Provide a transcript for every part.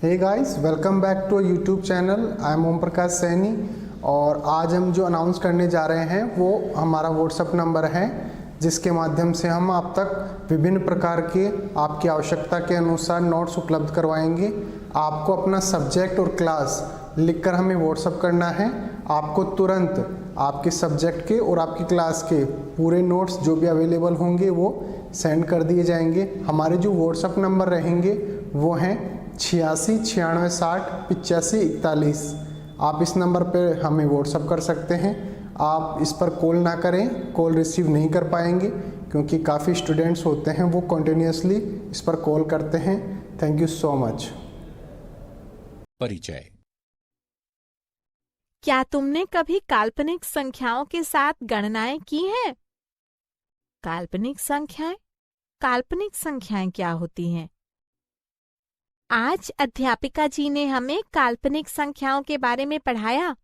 Hey guys, welcome back to YouTube channel. I am Om Prakash Saini और आज हम जो अनाउंस करने जा रहे हैं वो हमारा व्हाट्सएप नंबर है, जिसके माध्यम से हम आप तक विभिन्न प्रकार के आपकी आवश्यकता के अनुसार नोट्स उपलब्ध करवाएंगे। आपको अपना सब्जेक्ट और क्लास लिखकर हमें व्हाट्सएप करना है। आपको तुरंत आपके सब्जेक्ट के और आपकी क्लास के पूरे नोट्स जो भी अवेलेबल होंगे वो सेंड कर दिए जाएंगे। हमारे जो व्हाट्सएप नंबर रहेंगे वो हैं 86 96 60 85 41। आप इस नंबर पर हमें व्हाट्सएप कर सकते हैं। आप इस पर कॉल ना करें, कॉल रिसीव नहीं कर पाएंगे क्योंकि काफ़ी स्टूडेंट्स होते हैं वो कंटिन्यूसली इस पर कॉल करते हैं। Thank you so much. परिचय। क्या तुमने कभी काल्पनिक संख्याओं के साथ गणनाएं की हैं? काल्पनिक संख्याएं क्या होती हैं? आज अध्यापिका जी ने हमें काल्पनिक संख्याओं के बारे में पढ़ाया।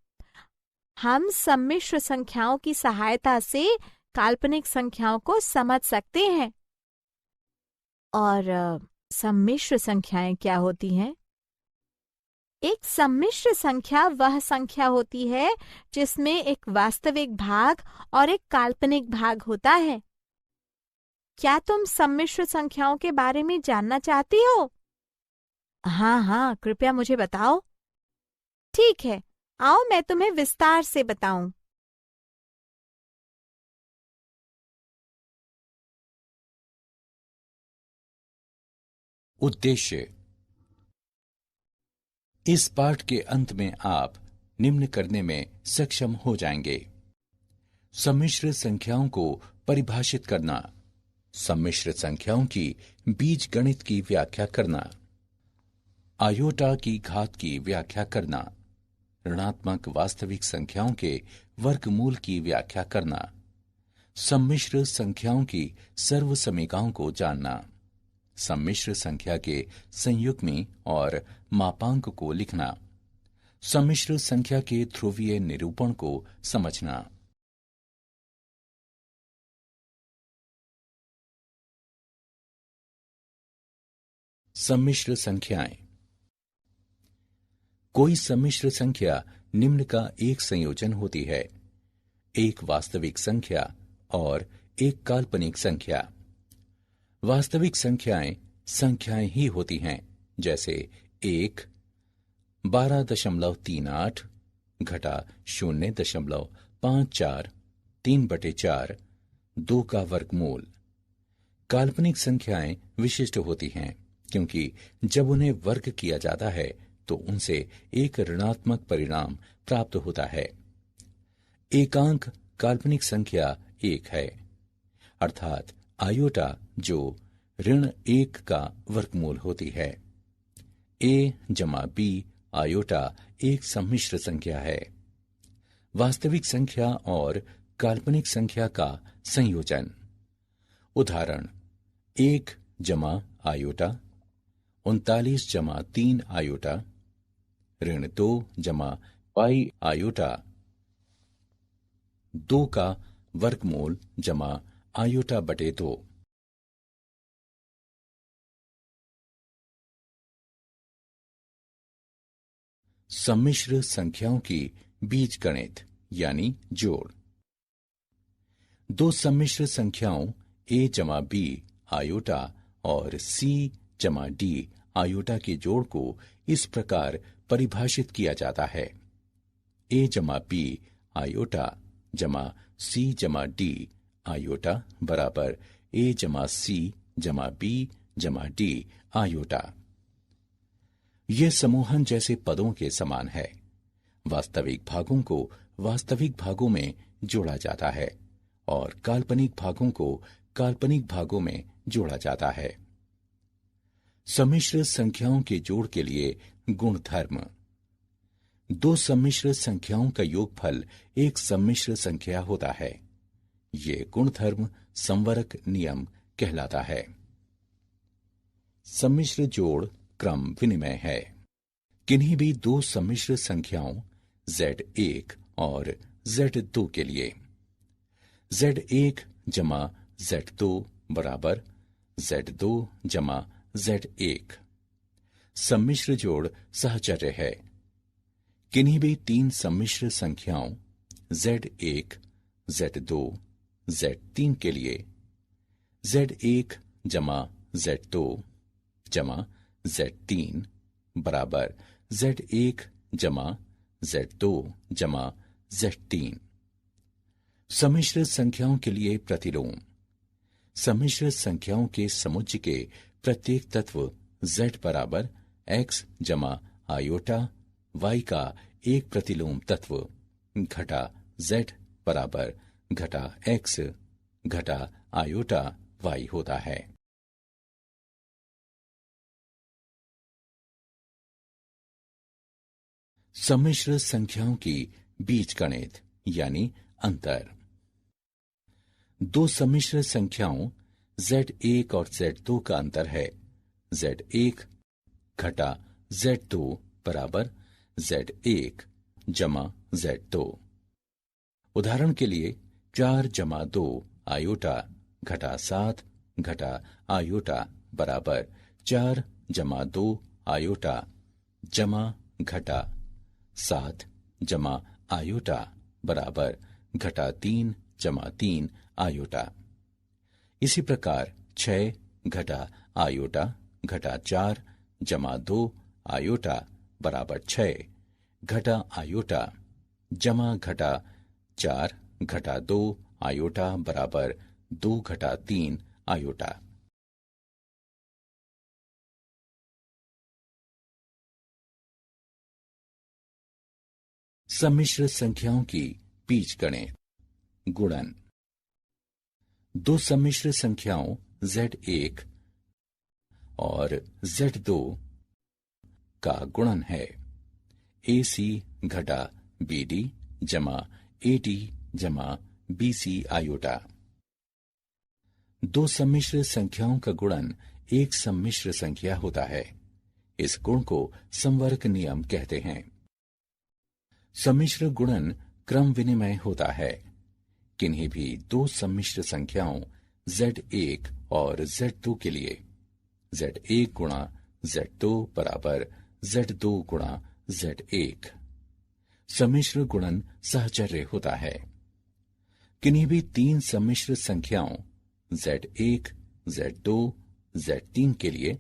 हम सम्मिश्र संख्याओं की सहायता से काल्पनिक संख्याओं को समझ सकते हैं। और सम्मिश्र संख्याएं क्या होती हैं? एक सम्मिश्र संख्या वह संख्या होती है जिसमें एक वास्तविक भाग और एक काल्पनिक भाग होता है। क्या तुम सम्मिश्र संख्याओं के बारे में जानना चाहती हो? हाँ, कृपया मुझे बताओ। ठीक है, आओ मैं तुम्हें विस्तार से बताऊं। उद्देश्य। इस पाठ के अंत में आप निम्न करने में सक्षम हो जाएंगे: सम्मिश्र संख्याओं को परिभाषित करना, सम्मिश्र संख्याओं की बीजगणित की व्याख्या करना, आयोटा की घात की व्याख्या करना, ऋणात्मक वास्तविक संख्याओं के वर्गमूल की व्याख्या करना, सम्मिश्र संख्याओं की सर्वसमीकाओं को जानना, सम्मिश्र संख्या के संयुग्मी और मापांक को लिखना, सम्मिश्र संख्या के ध्रुवीय निरूपण को समझना। सम्मिश्र संख्याएं। कोई सम्मिश्र संख्या निम्न का एक संयोजन होती है: एक वास्तविक संख्या और एक काल्पनिक संख्या। वास्तविक संख्याएं ही होती हैं, जैसे 1 12.38 घटा 0.54 3/4 2 का वर्गमूल। काल्पनिक संख्याएं विशिष्ट होती हैं क्योंकि जब उन्हें वर्ग किया जाता है तो उनसे एक ऋणात्मक परिणाम प्राप्त होता है। एकांक काल्पनिक संख्या 1 है, अर्थात आयोटा जो ऋण 1 का वर्गमूल होती है। a जमा b आयोटा एक सम्मिश्र संख्या है, वास्तविक संख्या और काल्पनिक संख्या का संयोजन। उदाहरण: 1 जमा आयोटा 39 जमा 3 आयोटा, ऋण 2 जमा पाई आयोटा 2 का वर्गमूल जमा आयोटा बटे 2। सम्मिश्र संख्याओं की बीजगणित यानी जोड़। दो सम्मिश्र संख्याओं a जमा b आयोटा और c जमा d आयोटा के जोड़ को इस प्रकार परिभाषित किया जाता है: a जमा b आयोटा जमा c जमा d आयोटा बराबर a जमा c जमा b जमा d आयोटा। यह समूहन जैसे पदों के समान है। वास्तविक भागों को वास्तविक भागों में जोड़ा जाता है और काल्पनिक भागों को काल्पनिक भागों में जोड़ा जाता है। सम्मिश्र संख्याओं के जोड़ के लिए गुणधर्म। दो सम्मिश्र संख्याओं का योगफल एक सम्मिश्र संख्या होता है। ये गुणधर्म संवरक नियम कहलाता है। सम्मिश्र जोड़ क्रम विनिमय है। किन्हीं भी दो सम्मिश्र संख्याओं Z1 और Z2 के लिए Z1 जमा Z2 बराबर Z2 जमा Z1, सम्मिश्र जोड़ सहचर्य है। किन्हीं भी तीन सम्मिश्र संख्याओं Z1, Z2, Z3 के लिए Z1 जमा Z2 जमा Z3 बराबर Z1 जमा Z2 जमा Z3। सम्मिश्र संख्याओं के लिए प्रतिलोम। सम्मिश्र संख्याओं के समुच्चय के प्रत्येक तत्व Z बराबर x जमा आयोटा y का एक प्रतिलोम तत्व घटा Z बराबर घटा x घटा आयोटा y होता है। सम्मिश्र संख्याओं की बीजगणित यानी अंतर। दो सम्मिश्र संख्याओं Z1 और Z2 का अंतर है Z1 घटा Z2 बराबर Z1 जमा Z2। उदाहरण के लिए 4 जमा 2 आयोटा घटा 7 घटा आयोटा बराबर 4 जमा 2 आयोटा जमा घटा 7 जमा आयोटा बराबर घटा 3 जमा 3 आयोटा। इसी प्रकार 6 घटा आयोटा घटा 4 जमा 2 आयोटा बराबर 6 घटा आयोटा जमा घटा 4 घटा 2 आयोटा बराबर 2 घटा 3 आयोटा। सम्मिश्र संख्याओं की बीजगणित गुणन। दो सम्मिश्र संख्याओं Z1 और Z2 का गुणन है AC घटा BD जमा AD जमा BC आयोटा। दो सम्मिश्र संख्याओं का गुणन एक सम्मिश्र संख्या होता है। इस गुण को समवर्ग नियम कहते हैं। सम्मिश्र गुणन क्रम विनिमय होता है। किन्हीं भी दो सम्मिश्र संख्याओं Z1 और Z2 के लिए Z1 गुणा Z2 बराबर Z2 गुणा Z1 सम्मिश्र गुणन सहचर्य होता है। किन्हीं भी तीन सम्मिश्र संख्याओं Z1, Z2, Z3 के लिए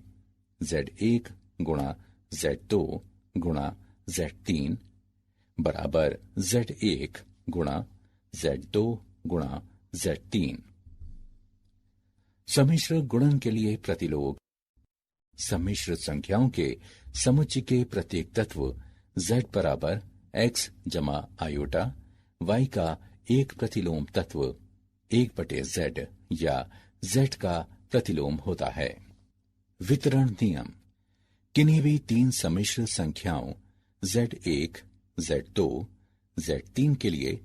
Z1 गुणा Z2 गुणा Z3 बराबर Z1 गुणा Z2 गुणा Z3। सम्मिश्र गुणन के लिए प्रतिलोम। सम्मिश्र संख्याओं के समुच्चय के प्रत्येक तत्व Z बराबर x जमा आयोटा y का एक प्रतिलोम तत्व 1/z या z का प्रतिलोम होता है। वितरण नियम। किन्हीं भी तीन सम्मिश्र संख्याओं Z1, Z2, Z3 के लिए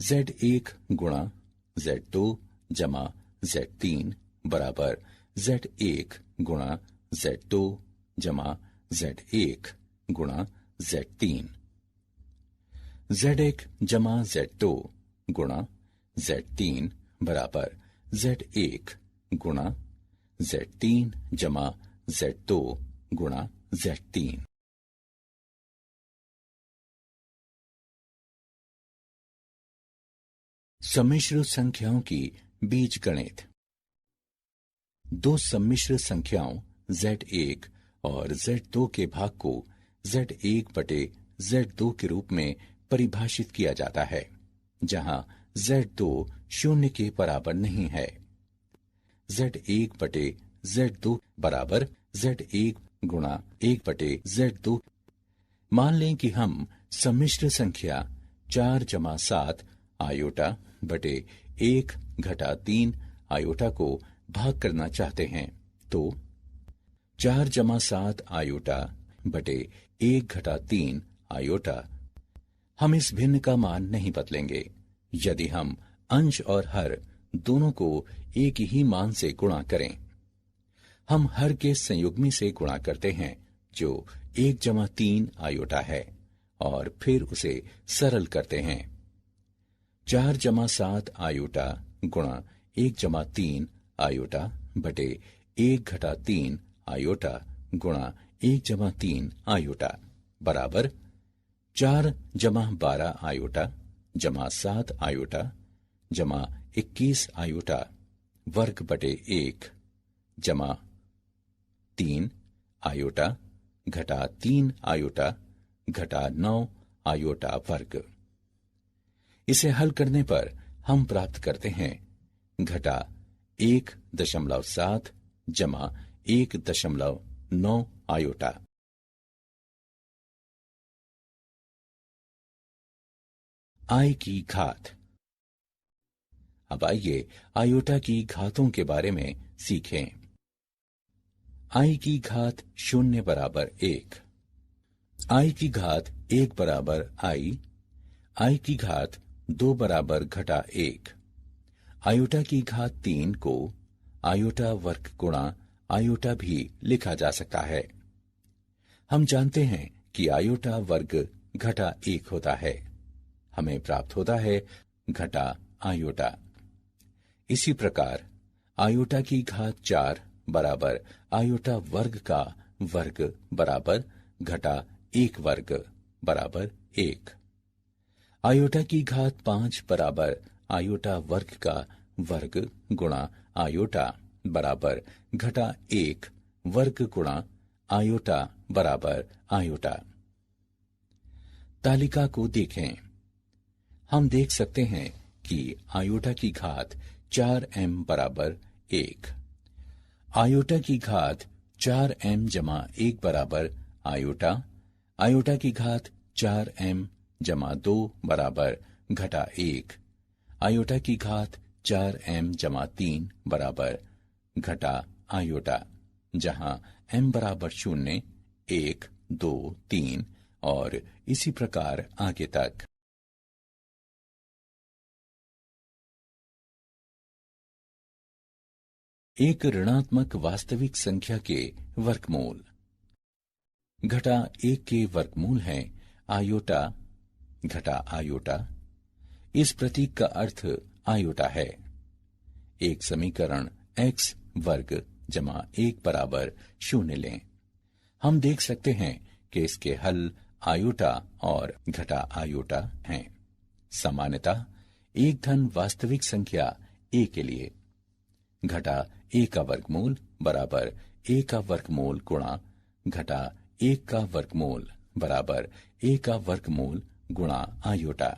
Z1 गुणा Z2 जमा Z3 बराबर Z1 गुणा Z2 जमा Z1 गुणा Z3। Z1 जमा Z2 गुणा Z3 बराबर Z1 गुणा Z3 जमा Z2 गुणा Z3। सम्मिश्र संख्याओं की बीजगणित। दो सम्मिश्र संख्याओं Z1 और Z2 के भाग को Z1/Z2 के रूप में परिभाषित किया जाता है, जहां Z2 शून्य के बराबर नहीं है। Z1/Z2 बराबर Z1 गुणा 1/Z2। मान लें कि हम सम्मिश्र संख्या 4 जमा 7 आयोटा बटे 1 घटा 3 आयोटा को भाग करना चाहते हैं, तो 4 जमा 7 आयोटा बटे 1 घटा 3 आयोटा। हम इस भिन्न का मान नहीं बदलेंगे। यदि हम अंश और हर दोनों को एक ही मान से गुणा करें, हम हर के संयुग्मी से गुणा करते हैं जो 1 जमा 3 आयोटा है और फिर उसे सरल करते हैं। 4 जमा 7 आयोटा गुणा 1 जमा 3 आयोटा बटे 1 घटा 3 आयोटा गुणा 1 जमा 3 आयोटा बराबर 4 जमा 12 आयोटा जमा 7 आयोटा जमा 21 आयोटा वर्ग बटे 1 जमा 3 आयोटा घटा 3 आयोटा घटा 9 आयोटा वर्ग। इसे हल करने पर हम प्राप्त करते हैं घटा 1.7 जमा 1.9 आयोटा। आई की घात। अब आइए आयोटा की घातों के बारे में सीखें। आई की घात 0 बराबर 1, आई की घात 1 बराबर आई की घात 2 बराबर घटा 1, आयोटा की घात 3 को आयोटा वर्ग गुणा आयोटा भी लिखा जा सकता है। हम जानते हैं कि आयोटा वर्ग घटा 1 होता है। हमें प्राप्त होता है घटा आयोटा। इसी प्रकार आयोटा की घात 4 बराबर आयोटा वर्ग का वर्ग बराबर घटा 1 वर्ग बराबर 1, आयोटा की घात 5 बराबर आयोटा वर्ग का वर्ग गुणा आयोटा बराबर घटा 1 वर्ग गुणा आयोटा बराबर आयोटा। तालिका को देखें। हम देख सकते हैं कि आयोटा की घात 4m बराबर 1, आयोटा की घात 4m जमा 1 बराबर आयोटा, आयोटा की घात 4m जमा 2 बराबर घटा 1, आयोटा की घात 4m जमा 3 बराबर घटा आयोटा, जहां m बराबर 0, 1, 2, 3 और इसी प्रकार आगे तक। एक ऋणात्मक वास्तविक संख्या के वर्गमूल। घटा 1 के वर्गमूल है आयोटा घटा आयोटा। इस प्रतीक का अर्थ आयोटा है। एक समीकरण x वर्ग जमा 1 बराबर 0 लें। हम देख सकते हैं कि इसके हल आयोटा और घटा आयोटा हैं। सामान्यतः एक धन वास्तविक संख्या a के लिए घटा a का वर्गमूल बराबर a का वर्गमूल गुणा घटा 1 का वर्गमूल बराबर a का वर्गमूल गुणा आयोटा।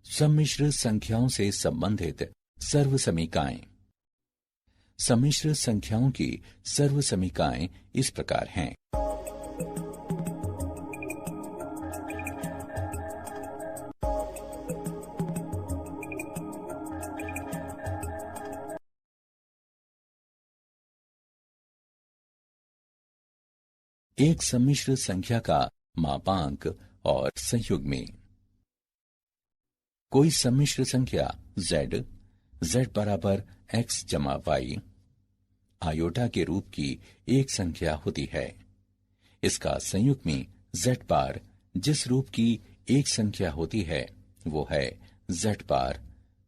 सम्मिश्र संख्याओं से संबंधित सर्वसमीकाएं। सम्मिश्र संख्याओं की सर्वसमीकाएं इस प्रकार हैं। एक सम्मिश्र संख्या का मापांक और संयुग्मी। कोई सम्मिश्र संख्या z बराबर x जमा y आयोटा के रूप की एक संख्या होती है। इसका संयुग्मी z बार जिस रूप की एक संख्या होती है वो है z बार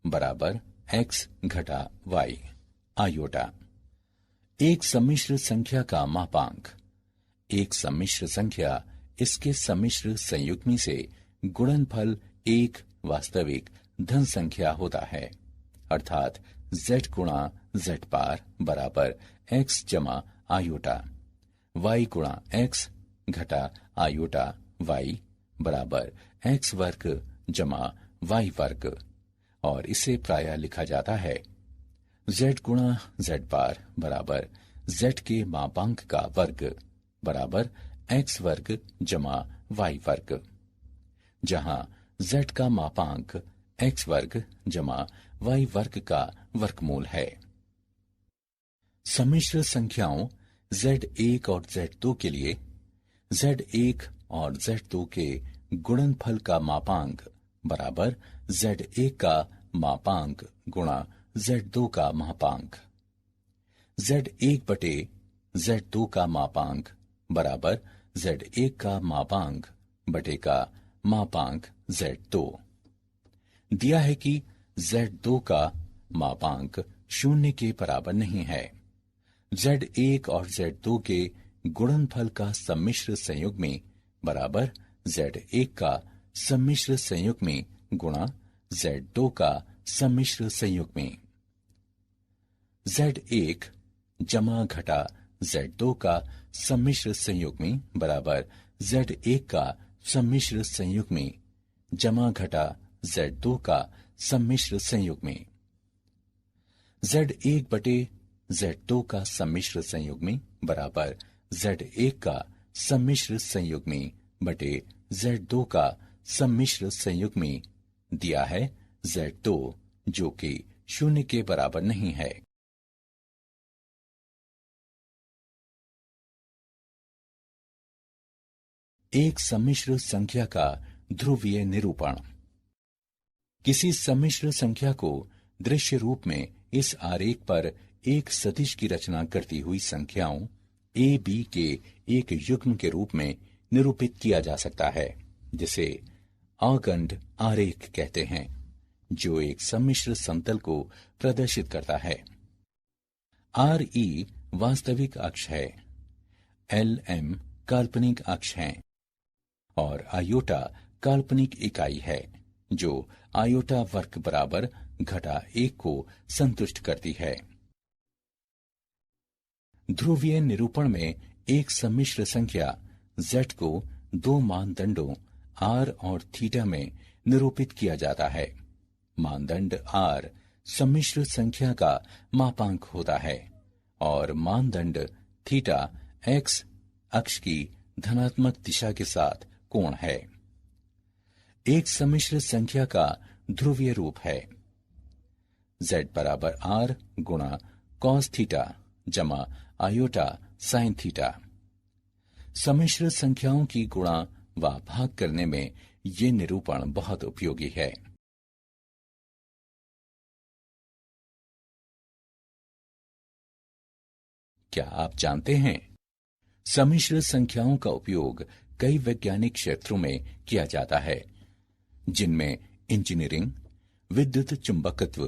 बराबर x घटा y आयोटा। एक सम्मिश्र संख्या का मापांक। एक सम्मिश्र संख्या इसके सम्मिश्र संयुग्मी से गुणनफल एक वास्तविक धन संख्या होता है, अर्थात z गुणा z बार बराबर x जमा आयोटा, y गुणा x घटा आयोटा y बराबर x वर्ग जमा y वर्ग, और इसे प्रायः लिखा जाता है z गुणा z बार बराबर z के मापांक का वर्ग बराबर x वर्ग जमा y वर्ग, जहां z का मापांक x वर्ग जमा y वर्ग का वर्गमूल है। सम्मिश्र संख्याओं z1 और z2 के लिए z1 और z2 के गुणनफल का मापांक बराबर z1 का मापांक गुणा z2 का मापांक, z1 बटे z2 का मापांक बराबर z1 का मापांक बटे का मापांक z2। दिया है कि z2 का मापांक शून्य के बराबर नहीं है। Z1 और Z2 के गुणनफल का सम्मिश्र संयुग्मी बराबर Z1 का सम्मिश्र संयुग्मी गुणा Z2 का सम्मिश्र संयुग्मी। Z1 जमा घटा Z2 का सम्मिश्र संयुग्मी बराबर Z1 का सम्मिश्र संयुग्मी जमा घटा Z2 का सम्मिश्र संयुग्मी। Z1 बटे Z2 का सम्मिश्र संयुग्मी बराबर Z1 का सम्मिश्र संयुग्मी बटे Z2 का सम्मिश्र संयुग्मी दिया है Z2 जो कि शून्य के बराबर नहीं है। एक सम्मिश्र संख्या का ध्रुवीय निरूपण। किसी सम्मिश्र संख्या को दृश्य रूप में इस आरेख पर एक सदिश की रचना करती हुई संख्याओं a b के एक युग्म के रूप में निरूपित किया जा सकता है, जिसे आगंड आरेख कहते हैं, जो एक सम्मिश्र समतल को प्रदर्शित करता है। RE वास्तविक अक्ष है, LM काल्पनिक अक्ष है और आयोटा काल्पनिक इकाई है, जो आयोटा वर्ग बराबर घटा 1 को संतुष्ट करती है। ध्रुवीय निरूपण में एक सम्मिश्र संख्या Z को दो मानदंडों R और थीटा में निरूपित किया जाता है। मानदंड R सम्मिश्र संख्या का मापांक होता है और मानदंड थीटा x अक्ष की धनात्मक दिशा के साथ कोण है। एक सम्मिश्र संख्या का ध्रुवीय रूप है Z बराबर R गुणा cos थीटा जमा आयोटा साइन थीटा। सम्मिश्र संख्याओं की गुणा व भाग करने में ये निरूपण बहुत उपयोगी है। क्या आप जानते हैं, सम्मिश्र संख्याओं का उपयोग कई वैज्ञानिक क्षेत्रों में किया जाता है, जिनमें इंजीनियरिंग, विद्युत चुंबकत्व,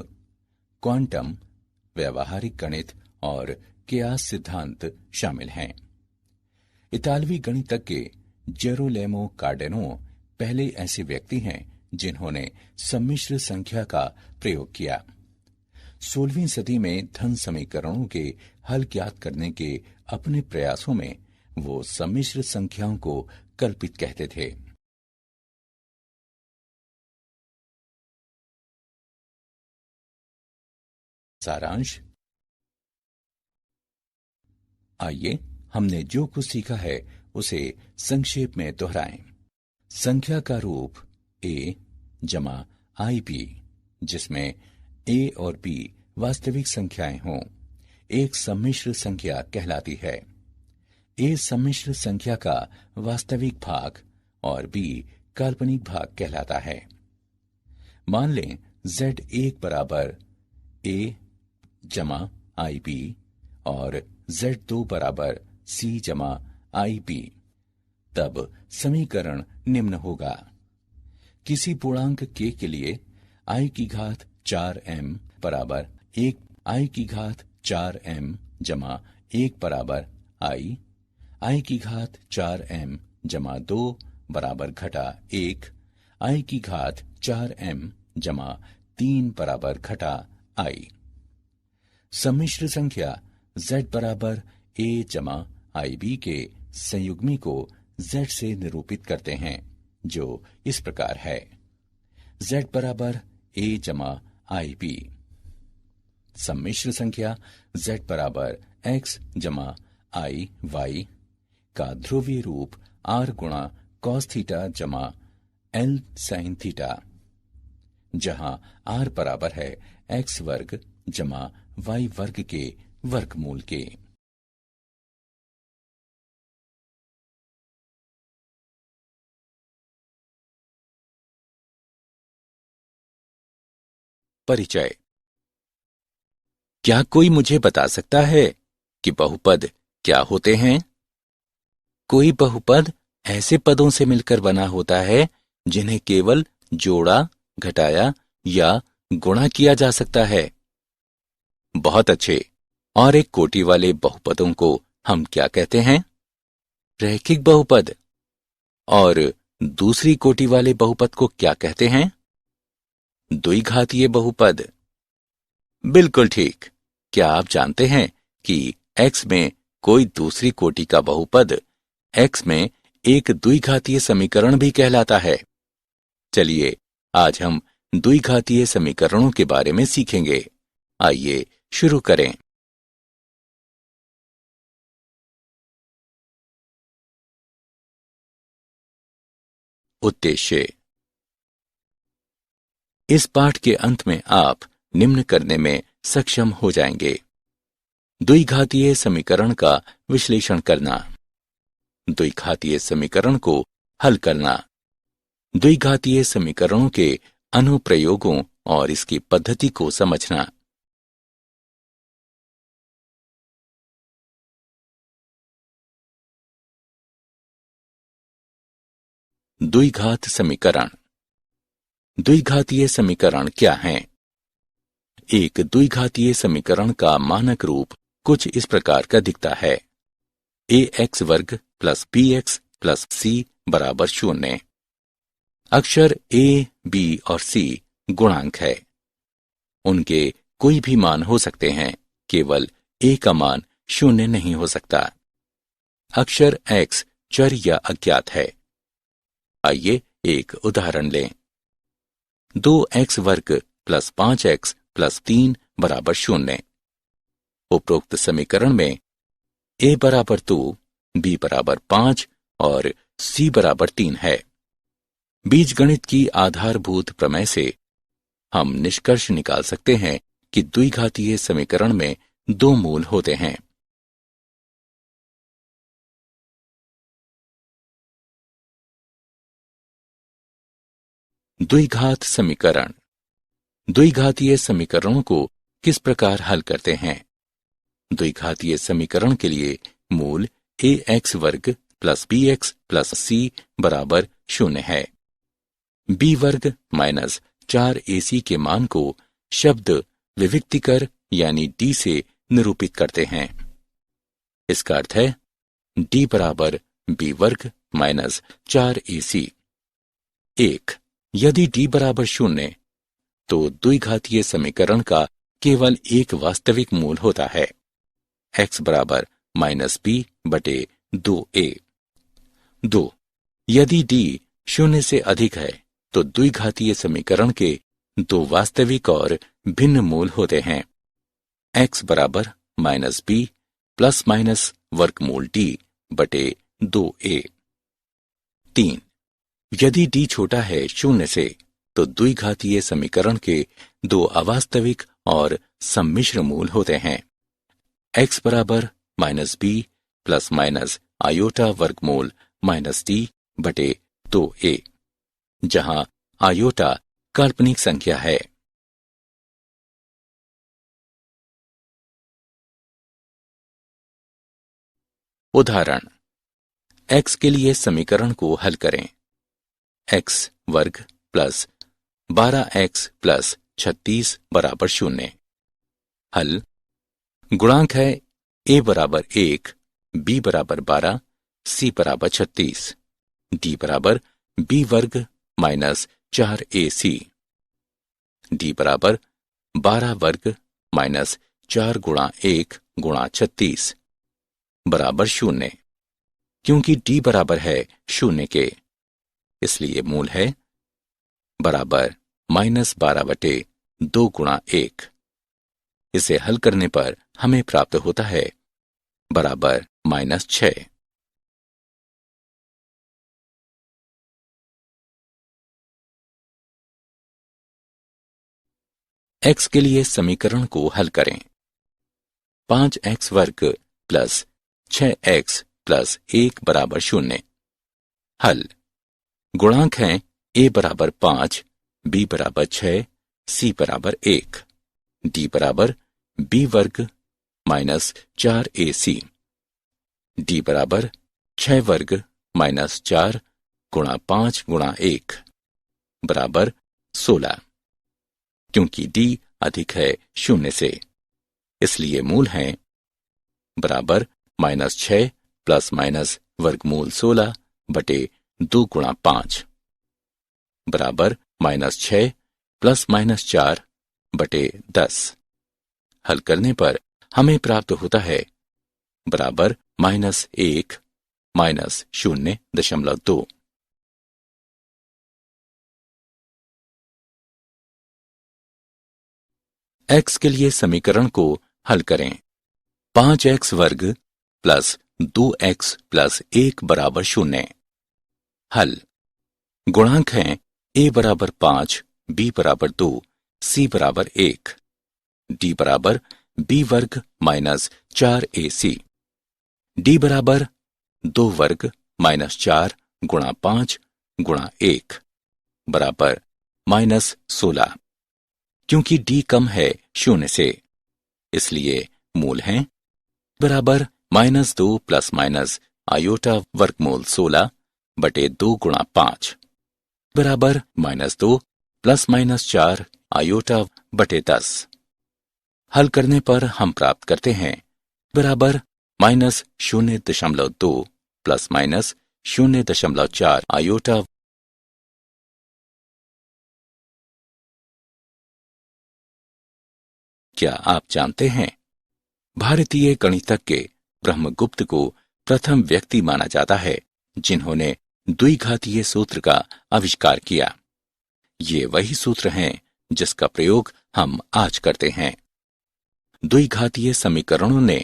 क्वांटम, व्यावहारिक गणित और कियास सिद्धांत शामिल हैं। इतालवी गणितज्ञ जेरोलेमो कार्डेनो पहले ऐसे व्यक्ति हैं जिन्होंने सम्मिश्र संख्या का प्रयोग किया। 16वीं सदी में धन समीकरणों के हल ज्ञात करने के अपने प्रयासों में वो सम्मिश्र संख्याओं को कल्पित कहते थे। सारांश। आइए हमने जो कुछ सीखा है उसे संक्षेप में दोहराएं। संख्या का रूप a जमा IB, जिसमें a और b वास्तविक संख्याएं हों, एक सम्मिश्र संख्या कहलाती है। a सम्मिश्र संख्या का वास्तविक भाग और b काल्पनिक भाग कहलाता है। मान लें Z1 बराबर a जमा IB और Z2 बराबर C जमा IB, तब समीकरण निम्न होगा। किसी पूर्णांक k के लिए i की घात 4m बराबर 1 i की घात 4m जमा 1 बराबर i की घात 4m जमा 2 बराबर घटा 1, i की घात 4m जमा 3 बराबर घटा i। सम्मिश्र संख्या Z बराबर a जमा IB के संयुग्मी को Z से निरूपित करते हैं, जो इस प्रकार है। Z बराबर a जमा IB। सम्मिश्र संख्या Z बराबर x जमा I y का ध्रुवीय रूप R गुणा cos थीटा जमा L sin थीटा, जहां R बराबर है x वर्ग जमा y वर्ग के वर्गमूल के। परिचय। क्या कोई मुझे बता सकता है कि बहुपद क्या होते हैं? कोई बहुपद ऐसे पदों से मिलकर बना होता है जिन्हें केवल जोड़ा, घटाया या गुणा किया जा सकता है। बहुत अच्छे। और एक कोटि वाले बहुपदों को हम क्या कहते हैं? रैखिक बहुपद। और दूसरी कोटि वाले बहुपद को क्या कहते हैं? द्विघातीय बहुपद। बिल्कुल ठीक। क्या आप जानते हैं कि x में कोई दूसरी कोटि का बहुपद x में एक द्विघातीय समीकरण भी कहलाता है? चलिए आज हम द्विघातीय समीकरणों के बारे में सीखेंगे। आइए शुरू करें। उद्देश्य। इस पाठ के अंत में आप निम्न करने में सक्षम हो जाएंगे। द्विघातीय समीकरण का विश्लेषण करना, द्विघातीय समीकरण को हल करना, द्विघातीय समीकरणों के अनुप्रयोगों और इसकी पद्धति को समझना। द्विघात समीकरण। द्विघातीय समीकरण क्या हैं? एक द्विघातीय समीकरण का मानक रूप कुछ इस प्रकार का दिखता है। ax वर्ग प्लस bx प्लस c बराबर 0। अक्षर a, b और c गुणांक है। उनके कोई भी मान हो सकते हैं, केवल a का मान 0 नहीं हो सकता। अक्षर x चर या अज्ञात है। आइए एक उदाहरण लें। 2x वर्ग प्लस 5x प्लस 3 बराबर 0। उपरोक्त समीकरण में a बराबर 2, b बराबर 5 और c बराबर 3 है। बीजगणित की आधारभूत प्रमेय से हम निष्कर्ष निकाल सकते हैं कि द्विघातीय समीकरण में दो मूल होते हैं। द्विघात समीकरण। द्विघातीय समीकरणों को किस प्रकार हल करते हैं? द्विघातीय समीकरण के लिए मूल ax वर्ग प्लस bx प्लस c बराबर 0 है। b वर्ग माइनस 4ac के मान को शब्द विविक्तिकर यानी d से निरूपित करते हैं। इसका अर्थ है d बराबर b वर्ग माइनस 4ac। 1 यदि d बराबर 0 तो द्विघातीय समीकरण का केवल एक वास्तविक मूल होता है। x बराबर माइनस b बटे 2a। 2 यदि d 0 से अधिक है तो द्विघातीय समीकरण के दो वास्तविक और भिन्न मूल होते हैं। x बराबर माइनस b प्लस माइनस वर्गमूल d बटे 2a। 3 यदि d छोटा है 0 से तो द्विघातीय समीकरण के दो अवास्तविक और सम्मिश्र मूल होते हैं। x बराबर minus b plus minus iota वर्गमूल माइनस d बटे 2a, जहां आयोटा काल्पनिक संख्या है। उदाहरण। x के लिए समीकरण को हल करें। x वर्ग प्लस 12x प्लस 36 बराबर 0। हल। गुणांक है a बराबर 1, b बराबर 12, c बराबर 36, d बराबर b वर्ग माइनस 4ac, d बराबर 12 वर्ग माइनस 4 गुणा 1 गुणा 36 बराबर 0। क्योंकि d बराबर है 0 के, इसलिए मूल है बराबर माइनस 12 बटे 2 गुणा 1। इसे हल करने पर हमें प्राप्त होता है बराबर माइनस 6। x के लिए समीकरण को हल करें। 5x वर्ग प्लस 6x प्लस 1 बराबर 0। हल। गुणांक हैं a बराबर 5, b बराबर 6, c बराबर 1, d बराबर b वर्ग माइनस 4ac, d बराबर 6 वर्ग माइनस 4 गुणा 5 गुणा 1 बराबर 16। क्योंकि d अधिक है 0 से, इसलिए मूल हैं बराबर -6 प्लस माइनस वर्गमूल 16 बटे 2 गुणा 5 बराबर -6 प्लस माइनस 4 बटे 10। हल करने पर हमें प्राप्त होता है बराबर -1 माइनस 0.2। x के लिए समीकरण को हल करें। 5x वर्ग प्लस 2x प्लस 1 बराबर 0। हल गुणांक हैं a बराबर 5, b बराबर 2, c बराबर 1, d बराबर b वर्ग माइनस 4ac, d बराबर 2 वर्ग माइनस 4 गुणा 5 गुणा 1 बराबर -16। क्योंकि d कम है 0 से, इसलिए मूल हैं बराबर -2 प्लस माइनस आयोटा वर्गमूल 16 बटे 2 गुणा 5 बराबर -2 प्लस माइनस 4 आयोटा बटे 10। हल करने पर हम प्राप्त करते हैं बराबर -0.2 प्लस माइनस 0.4 आयोटा। क्या आप जानते हैं भारतीय गणितज्ञ ब्रह्मगुप्त को प्रथम व्यक्ति माना जाता है जिन्होंने द्विघातीय सूत्र का आविष्कार किया। ये वही सूत्र हैं जिसका प्रयोग हम आज करते हैं। द्विघातीय समीकरणों ने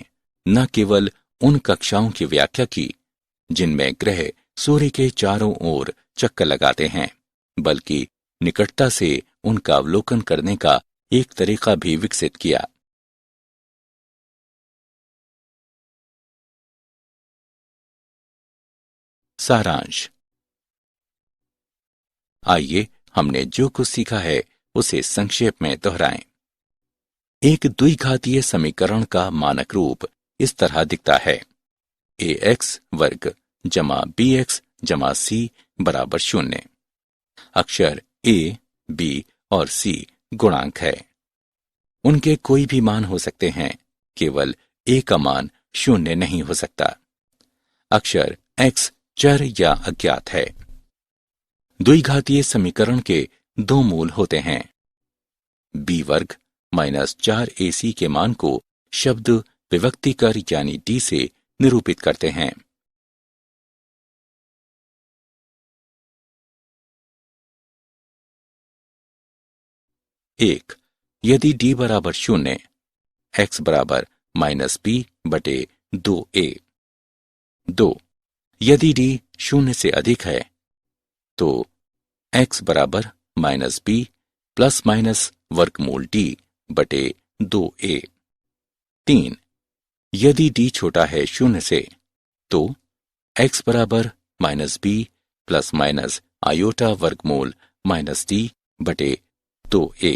न केवल उन कक्षाओं की व्याख्या की जिनमें ग्रह सूर्य के चारों ओर चक्कर लगाते हैं, बल्कि निकटता से उनका अवलोकन करने का एक तरीका भी विकसित किया। सारांश। आइए हमने जो कुछ सीखा है उसे संक्षेप में दोहराएं। एक द्विघातीय समीकरण का मानक रूप इस तरह दिखता है: ax वर्ग जमा bx जमा c बराबर 0। अक्षर a, b और c गुणांक है। उनके कोई भी मान हो सकते हैं, केवल a का मान 0 नहीं हो सकता। अक्षर x चर या अज्ञात है। द्विघातीय समीकरण के दो मूल होते हैं। b वर्ग माइनस 4ac के मान को शब्द विभक्तिकर यानी d से निरूपित करते हैं। एक, यदि d बराबर 0, x बराबर -b बटे 2a। 2, यदि d 0 से अधिक है तो x बराबर -b प्लस माइनस वर्गमूल d बटे 2a। 3, यदि d छोटा है 0 से तो x बराबर -b प्लस माइनस आयोटा वर्गमूल -d बटे 2a।